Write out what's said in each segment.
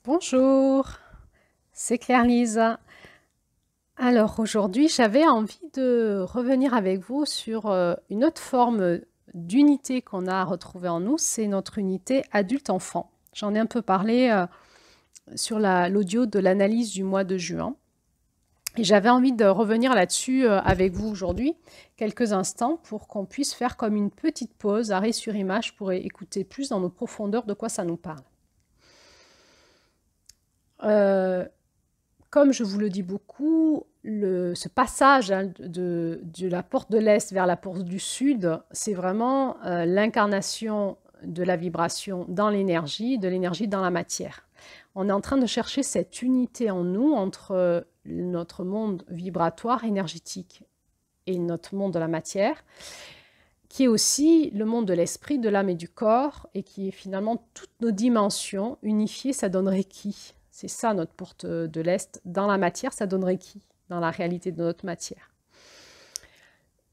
Bonjour, c'est Claire-Lise. Alors aujourd'hui, j'avais envie de revenir avec vous sur une autre forme d'unité qu'on a retrouvée en nous, c'est notre unité adulte-enfant. J'en ai un peu parlé sur l'audio de l'analyse du mois de juin. Et j'avais envie de revenir là-dessus avec vous aujourd'hui, quelques instants, pour qu'on puisse faire comme une petite pause, arrêt sur image, pour écouter plus dans nos profondeurs de quoi ça nous parle. Euh, Comme je vous le dis beaucoup, ce passage de la porte de l'Est vers la porte du Sud, c'est vraiment l'incarnation de la vibration dans l'énergie, de l'énergie dans la matière. On est en train de chercher cette unité en nous entre notre monde vibratoire, énergétique et notre monde de la matière, qui est aussi le monde de l'esprit, de l'âme et du corps, et qui est finalement toutes nos dimensions unifiées, ça donnerait qui? C'est ça notre porte de l'Est. Dans la matière, ça donnerait qui? Dans la réalité de notre matière.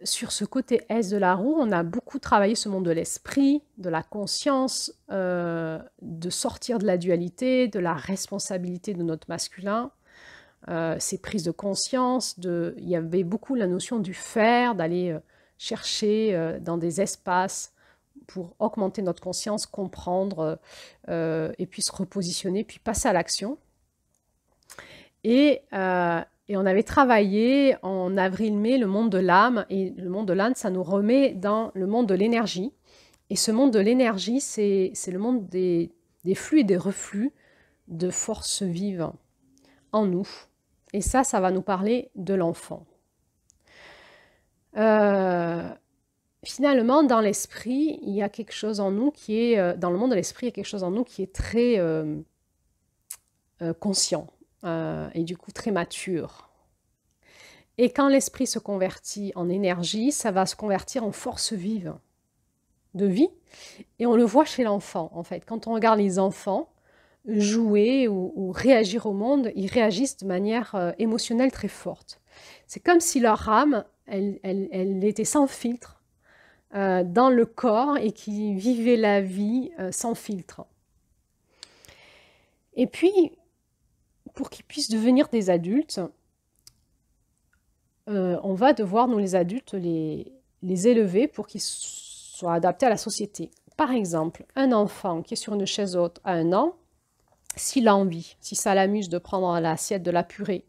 Sur ce côté Est de la roue, on a beaucoup travaillé ce monde de l'esprit, de la conscience, de sortir de la dualité, de la responsabilité de notre masculin, ces prises de conscience. Il y avait beaucoup la notion du faire, d'aller chercher dans des espaces pour augmenter notre conscience, comprendre, et puis se repositionner, puis passer à l'action. Et on avait travaillé en avril-mai le monde de l'âme, et le monde de l'âme, ça nous remet dans le monde de l'énergie. Et ce monde de l'énergie, c'est le monde des flux et des reflux de forces vives en nous. Et ça va nous parler de l'enfant. Finalement, dans l'esprit, il y a quelque chose en nous qui est, dans le monde de l'esprit, il y a quelque chose en nous qui est très conscient et du coup très mature. Et quand l'esprit se convertit en énergie, ça va se convertir en force vive de vie. Et on le voit chez l'enfant, en fait. Quand on regarde les enfants jouer ou réagir au monde, ils réagissent de manière émotionnelle très forte. C'est comme si leur âme, elle était sans filtre dans le corps et qui vivait la vie sans filtre. Et puis, pour qu'ils puissent devenir des adultes, on va devoir, nous les adultes, les élever pour qu'ils soient adaptés à la société. Par exemple, un enfant qui est sur une chaise haute à 1 an, s'il a envie, si ça l'amuse de prendre l'assiette de la purée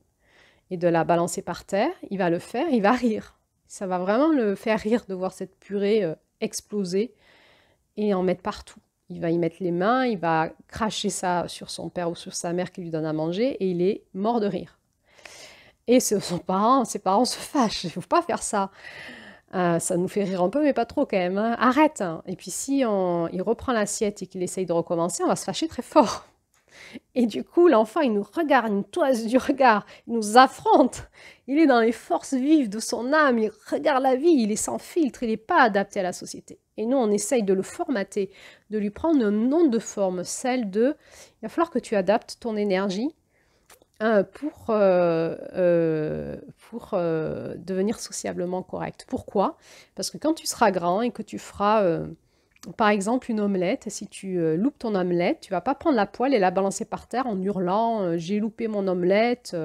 et de la balancer par terre, il va le faire, il va rire. Ça va vraiment le faire rire de voir cette purée exploser et en mettre partout. Il va y mettre les mains, il va cracher ça sur son père ou sur sa mère qui lui donne à manger et il est mort de rire. Et ses parents se fâchent, il ne faut pas faire ça. Ça nous fait rire un peu, mais pas trop quand même. Hein. Arrête. Hein. Et puis si il reprend l'assiette et qu'il essaye de recommencer, on va se fâcher très fort. Et du coup, l'enfant, il nous regarde, il nous toise du regard, il nous affronte. Il est dans les forces vives de son âme, il regarde la vie, il est sans filtre, il n'est pas adapté à la société. Et nous, on essaye de le formater, de lui prendre une onde de forme, celle de il va falloir que tu adaptes ton énergie pour devenir sociablement correct. Pourquoi? Parce que quand tu seras grand et que tu feras par exemple, une omelette, si tu loupes ton omelette, tu vas pas prendre la poêle et la balancer par terre en hurlant j'ai loupé mon omelette,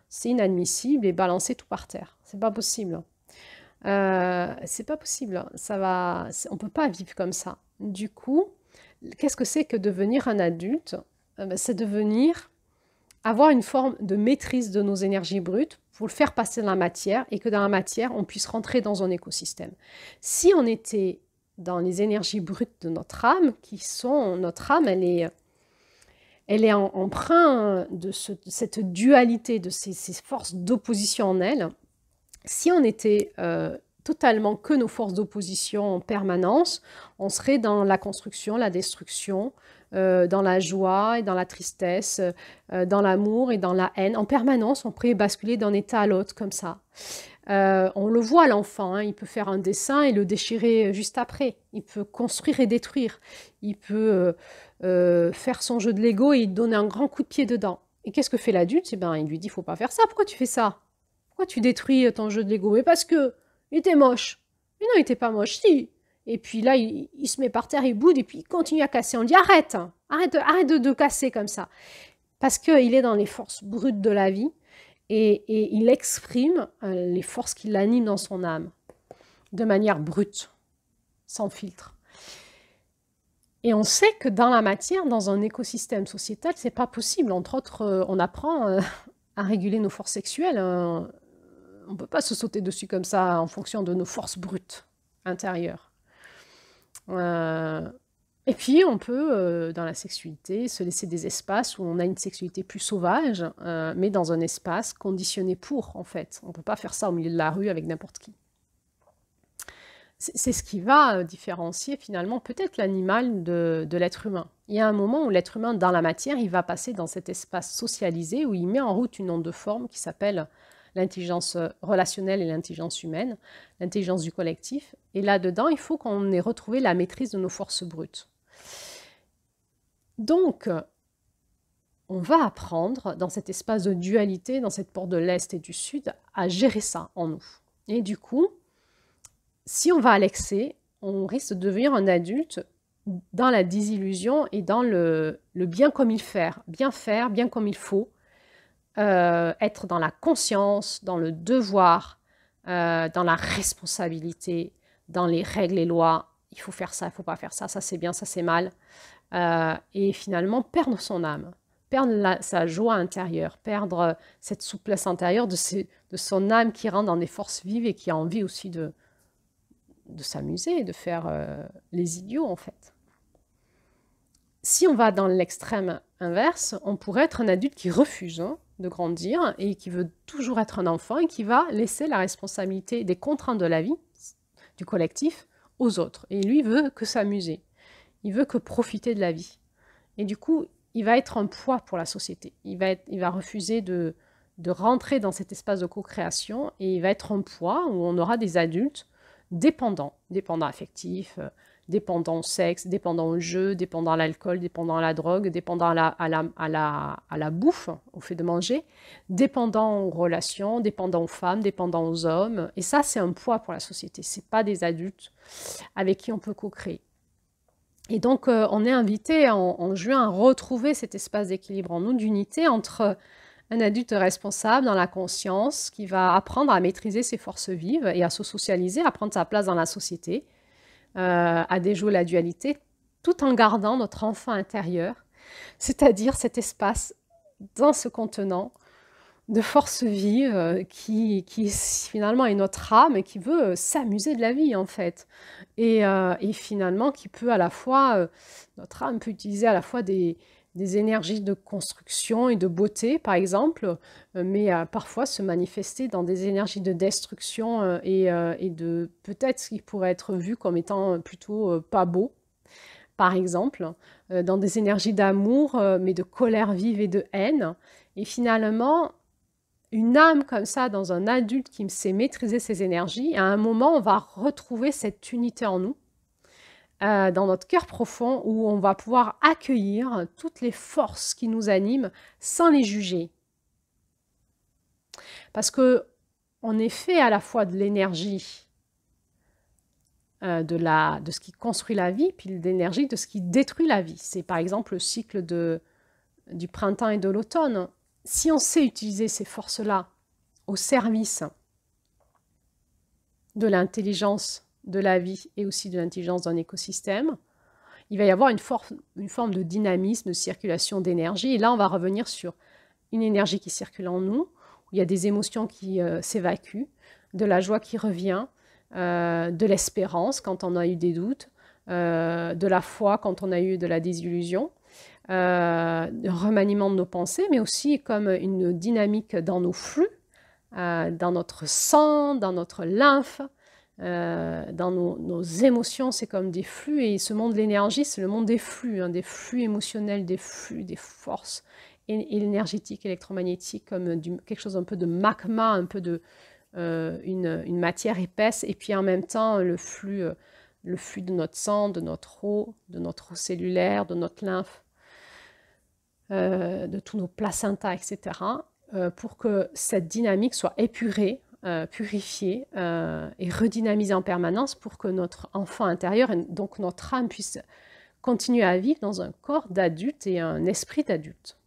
c'est inadmissible et balancer tout par terre. C'est pas possible. C'est pas possible. On peut pas vivre comme ça. Du coup, qu'est-ce que c'est que devenir un adulte? C'est devenir avoir une forme de maîtrise de nos énergies brutes pour le faire passer dans la matière et que dans la matière, on puisse rentrer dans un écosystème. Si on était dans les énergies brutes de notre âme, notre âme, elle est empreinte de cette dualité, de ces forces d'opposition en elle. Si on était totalement que nos forces d'opposition en permanence, on serait dans la construction, la destruction, dans la joie et dans la tristesse, dans l'amour et dans la haine. En permanence, on pourrait basculer d'un état à l'autre comme ça. On le voit l'enfant, hein, il peut faire un dessin et le déchirer juste après. Il peut construire et détruire. Il peut faire son jeu de Lego et donner un grand coup de pied dedans. Et qu'est-ce que fait l'adulte? Eh ben, il lui dit, faut pas faire ça. Pourquoi tu fais ça? Pourquoi tu détruis ton jeu de Lego? Mais parce que il était moche. Mais non, il était pas moche, si. Et puis là, il se met par terre, il boude et puis il continue à casser. On dit, arrête, arrête de casser comme ça. parce qu'il est dans les forces brutes de la vie et il exprime les forces qui l'animent dans son âme, de manière brute, sans filtre. Et on sait que dans la matière, dans un écosystème sociétal, c'est pas possible. Entre autres, on apprend à réguler nos forces sexuelles. On ne peut pas se sauter dessus comme ça en fonction de nos forces brutes intérieures. Et puis, on peut, dans la sexualité, se laisser des espaces où on a une sexualité plus sauvage, mais dans un espace conditionné pour, en fait. On ne peut pas faire ça au milieu de la rue avec n'importe qui. C'est ce qui va différencier finalement peut-être l'animal de l'être humain. Il y a un moment où l'être humain, dans la matière, il va passer dans cet espace socialisé où il met en route une onde de forme qui s'appelle l'intelligence relationnelle et l'intelligence humaine, l'intelligence du collectif. Et là-dedans, il faut qu'on ait retrouvé la maîtrise de nos forces brutes. Donc, on va apprendre dans cet espace de dualité, dans cette porte de l'Est et du Sud, à gérer ça en nous. Et du coup, si on va à l'excès, on risque de devenir un adulte dans la désillusion et dans le bien comme il faire, bien comme il faut, être dans la conscience, dans le devoir, dans la responsabilité, dans les règles et lois. Il faut faire ça, il ne faut pas faire ça, ça c'est bien, ça c'est mal. Et finalement, perdre son âme, perdre sa joie intérieure, perdre cette souplesse intérieure de son âme qui rentre dans des forces vives et qui a envie aussi de s'amuser, de faire les idiots en fait. Si on va dans l'extrême inverse, on pourrait être un adulte qui refuse de grandir et qui veut toujours être un enfant et qui va laisser la responsabilité des contraintes de la vie, du collectif, aux autres. Et lui, il veut que s'amuser. Il veut que profiter de la vie. Et du coup, il va être un poids pour la société. Il va refuser de rentrer dans cet espace de co-création et il va être un poids où on aura des adultes dépendants affectifs, dépendants au sexe, dépendants au jeu, dépendants à l'alcool, dépendants à la drogue, dépendants à la bouffe, au fait de manger, dépendants aux relations, dépendants aux femmes, dépendants aux hommes. Et ça, c'est un poids pour la société. Ce n'est pas des adultes avec qui on peut co-créer. Et donc, on est invité en juin à retrouver cet espace d'équilibre en nous, d'unité entre un adulte responsable dans la conscience qui va apprendre à maîtriser ses forces vives et à se socialiser, à prendre sa place dans la société, à déjouer la dualité, tout en gardant notre enfant intérieur, c'est-à-dire cet espace dans ce contenant de force vive qui finalement est notre âme et qui veut s'amuser de la vie en fait. Et finalement qui peut à la fois, notre âme peut utiliser à la fois des énergies de construction et de beauté, par exemple, mais parfois se manifester dans des énergies de destruction et de peut-être ce qui pourrait être vu comme étant plutôt pas beau, par exemple, dans des énergies d'amour, mais de colère vive et de haine. Et finalement, une âme comme ça, dans un adulte qui sait maîtriser ses énergies, à un moment, on va retrouver cette unité en nous, dans notre cœur profond, où on va pouvoir accueillir toutes les forces qui nous animent sans les juger. Parce qu'on est fait à la fois de l'énergie de ce qui construit la vie, puis de l'énergie de ce qui détruit la vie. C'est par exemple le cycle du printemps et de l'automne. Si on sait utiliser ces forces-là au service de l'intelligence de la vie et aussi de l'intelligence d'un écosystème, il va y avoir une forme de dynamisme, de circulation d'énergie. Et là, on va revenir sur une énergie qui circule en nous, où il y a des émotions qui s'évacuent, de la joie qui revient, de l'espérance quand on a eu des doutes, de la foi quand on a eu de la désillusion, de remaniement de nos pensées, mais aussi comme une dynamique dans nos flux, dans notre sang, dans notre lymphe, dans nos émotions, c'est comme des flux, et ce monde de l'énergie, c'est le monde des flux émotionnels, des flux, des forces énergétiques, électromagnétiques, comme quelque chose un peu de magma, un peu de une matière épaisse, et puis en même temps le flux de notre sang, de notre eau cellulaire, de notre lymphe, de tous nos placentas, etc., pour que cette dynamique soit épurée, purifiée et redynamisée en permanence pour que notre enfant intérieur, et donc notre âme, puisse continuer à vivre dans un corps d'adulte et un esprit d'adulte.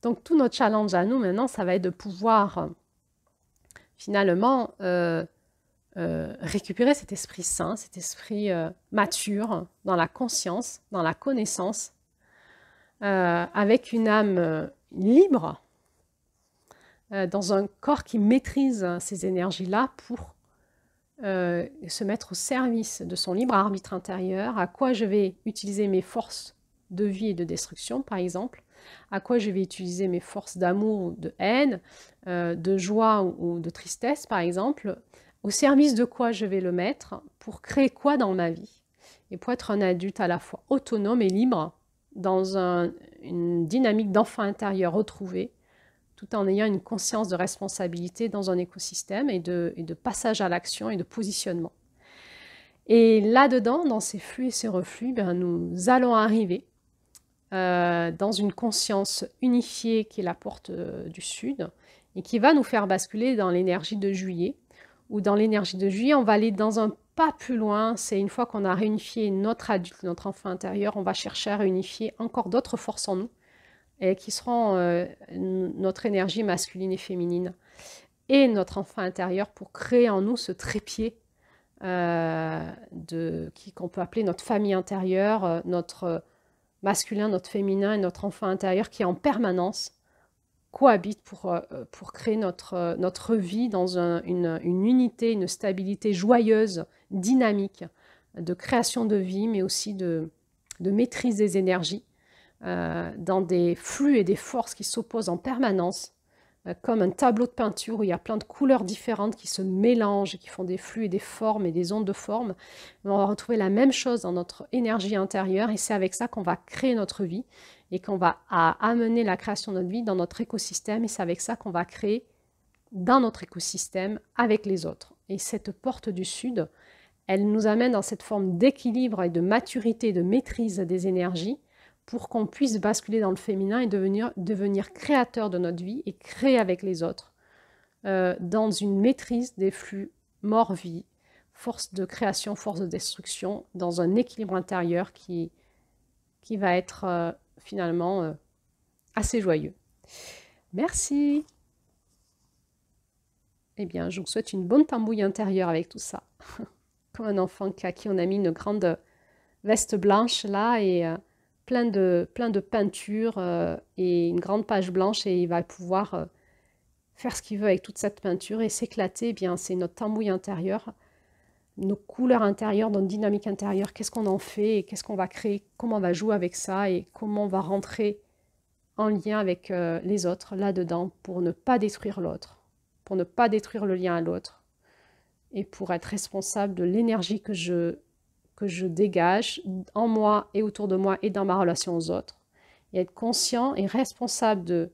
Donc tout notre challenge à nous maintenant, ça va être de pouvoir finalement récupérer cet esprit sain, cet esprit mature dans la conscience, dans la connaissance, avec une âme libre, dans un corps qui maîtrise ces énergies-là pour se mettre au service de son libre arbitre intérieur, à quoi je vais utiliser mes forces de vie et de destruction, par exemple, à quoi je vais utiliser mes forces d'amour ou de haine, de joie ou de tristesse, par exemple, au service de quoi je vais le mettre, pour créer quoi dans ma vie, et pour être un adulte à la fois autonome et libre, dans une dynamique d'enfant intérieur retrouvé, tout en ayant une conscience de responsabilité dans un écosystème et de passage à l'action et de positionnement. Et là-dedans, dans ces flux et ces reflux, nous allons arriver dans une conscience unifiée qui est la porte du Sud et qui va nous faire basculer dans l'énergie de juillet, où dans l'énergie de juillet, on va aller dans un pas plus loin. C'est une fois qu'on a réunifié notre adulte, notre enfant intérieur, on va chercher à réunifier encore d'autres forces en nous, et qui seront notre énergie masculine et féminine et notre enfant intérieur pour créer en nous ce trépied qu'on peut appeler notre famille intérieure, notre masculin, notre féminin et notre enfant intérieur qui en permanence cohabitent pour créer notre vie dans une unité, une stabilité joyeuse, dynamique, de création de vie, mais aussi de maîtrise des énergies, dans des flux et des forces qui s'opposent en permanence, comme un tableau de peinture où il y a plein de couleurs différentes qui se mélangent, qui font des flux et des formes et des ondes de forme. On va retrouver la même chose dans notre énergie intérieure et c'est avec ça qu'on va créer notre vie et qu'on va amener la création de notre vie dans notre écosystème et c'est avec ça qu'on va créer dans notre écosystème avec les autres. Et cette porte du Sud, elle nous amène dans cette forme d'équilibre et de maturité, de maîtrise des énergies pour qu'on puisse basculer dans le féminin et devenir créateur de notre vie et créer avec les autres dans une maîtrise des flux mort-vie, force de création, force de destruction, dans un équilibre intérieur qui va être finalement assez joyeux. Merci. Eh bien, je vous souhaite une bonne tambouille intérieure avec tout ça. Comme un enfant à qui on a mis une grande veste blanche là et plein de peinture et une grande page blanche et il va pouvoir faire ce qu'il veut avec toute cette peinture et s'éclater. Eh bien, c'est notre tambouille intérieure, nos couleurs intérieures, notre dynamique intérieure. Qu'est-ce qu'on en fait et qu'est-ce qu'on va créer, comment on va jouer avec ça et comment on va rentrer en lien avec les autres là-dedans pour ne pas détruire l'autre, pour ne pas détruire le lien à l'autre et pour être responsable de l'énergie que je dégage en moi et autour de moi et dans ma relation aux autres, et être conscient et responsable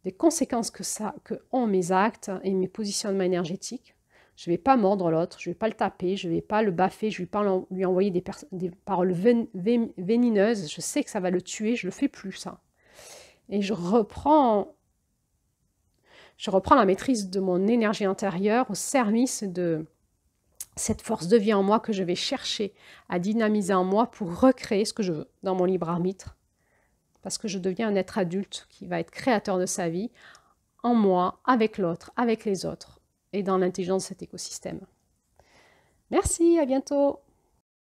des conséquences que ont mes actes et mes positionnements énergétiques. Je ne vais pas mordre l'autre, je ne vais pas le taper, je ne vais pas le baffer, je ne vais pas lui envoyer des paroles vénineuses, je sais que ça va le tuer, je ne le fais plus ça. Et je reprends la maîtrise de mon énergie intérieure au service de cette force de vie en moi que je vais chercher à dynamiser en moi pour recréer ce que je veux dans mon libre arbitre. Parce que je deviens un être adulte qui va être créateur de sa vie en moi, avec l'autre, avec les autres et dans l'intelligence de cet écosystème. Merci, à bientôt.